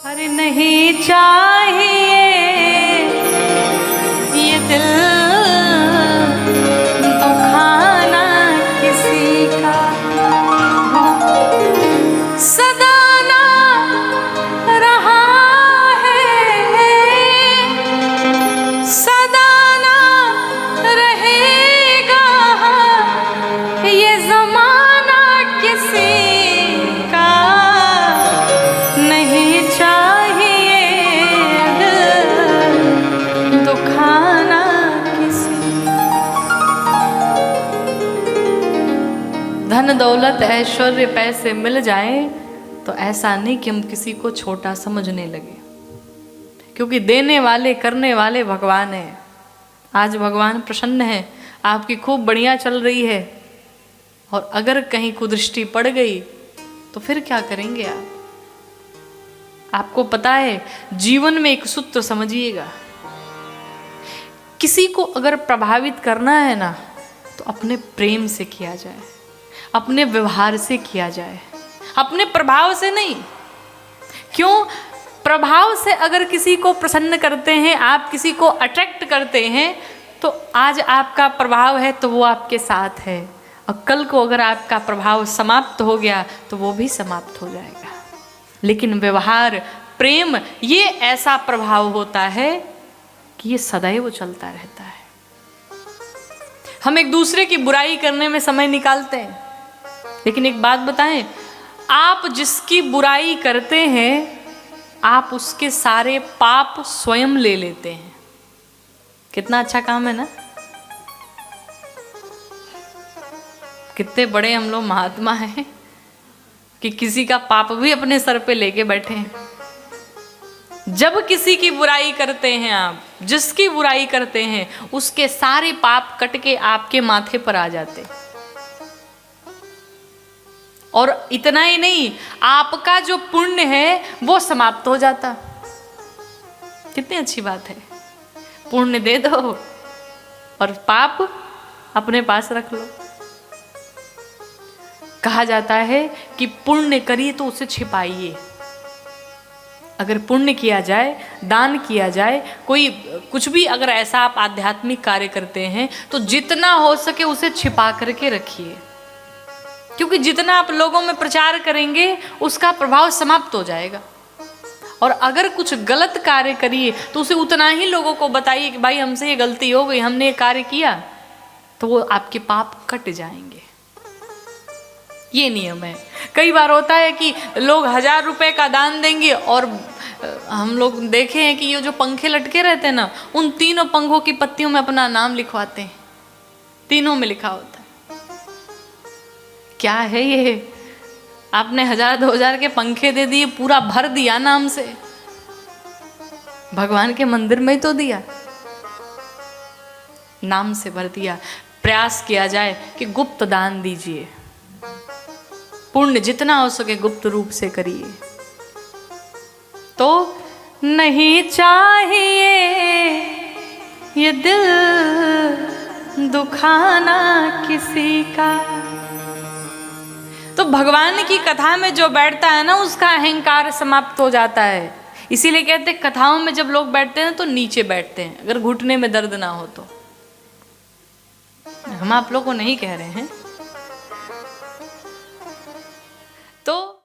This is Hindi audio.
अरे नहीं चाहिए ये दिल दुखाना किसी का, सदाना रहा है, सदाना रहेगा ये जमाना किसी का। नहीं चाहिए दिल दुखाना किसी। धन दौलत ऐश्वर्य पैसे मिल जाए तो ऐसा नहीं कि हम किसी को छोटा समझने लगे, क्योंकि देने वाले करने वाले भगवान हैं। आज भगवान प्रसन्न है, आपकी खूब बढ़िया चल रही है, और अगर कहीं कुदृष्टि पड़ गई तो फिर क्या करेंगे आप? आपको पता है, जीवन में एक सूत्र समझिएगा, किसी को अगर प्रभावित करना है ना तो अपने प्रेम से किया जाए, अपने व्यवहार से किया जाए, अपने प्रभाव से नहीं। क्यों? प्रभाव से अगर किसी को प्रसन्न करते हैं, आप किसी को अट्रैक्ट करते हैं, तो आज आपका प्रभाव है तो वो आपके साथ है, और कल को अगर आपका प्रभाव समाप्त हो गया तो वो भी समाप्त हो जाएगा। लेकिन व्यवहार, प्रेम, ये ऐसा प्रभाव होता है कि ये सदैव चलता रहता है। हम एक दूसरे की बुराई करने में समय निकालते हैं, लेकिन एक बात बताएं, आप जिसकी बुराई करते हैं आप उसके सारे पाप स्वयं ले लेते हैं। कितना अच्छा काम है ना? कितने बड़े हम लोग महात्मा हैं कि किसी का पाप भी अपने सर पे लेके बैठे हैं। जब किसी की बुराई करते हैं, आप जिसकी बुराई करते हैं, उसके सारे पाप कट के आपके माथे पर आ जाते। और इतना ही नहीं, आपका जो पुण्य है वो समाप्त हो जाता। कितनी अच्छी बात है। पुण्य दे दो और पाप अपने पास रख लो। कहा जाता है कि पुण्य करिए तो उसे छिपाइए। अगर पुण्य किया जाए, दान किया जाए, कोई कुछ भी अगर ऐसा आप आध्यात्मिक कार्य करते हैं तो जितना हो सके उसे छिपा करके रखिए, क्योंकि जितना आप लोगों में प्रचार करेंगे उसका प्रभाव समाप्त हो जाएगा। और अगर कुछ गलत कार्य करिए तो उसे उतना ही लोगों को बताइए कि भाई हमसे ये गलती हो गई, हमने ये कार्य किया, तो वो आपके पाप कट जाएंगे। ये नियम है। कई बार होता है कि लोग 1000 रुपए का दान देंगे, और हम लोग देखे हैं कि ये जो पंखे लटके रहते हैं ना, उन तीनों पंखों की पत्तियों में अपना नाम लिखवाते हैं। तीनों में लिखा होता है। क्या है ये? आपने 1000-2000 के पंखे दे दिए, पूरा भर दिया नाम से। भगवान के मंदिर में ही तो दिया, नाम से भर दिया। प्रयास किया जाए कि गुप्त दान दीजिए, पुण्य जितना हो सके गुप्त रूप से करिए। तो नहीं चाहिए ये दिल दुखाना किसी का। तो भगवान की कथा में जो बैठता है ना, उसका अहंकार समाप्त हो जाता है। इसीलिए कहते हैं कथाओं में जब लोग बैठते हैं तो नीचे बैठते हैं, अगर घुटने में दर्द ना हो तो। हम आप लोग को नहीं कह रहे हैं। तो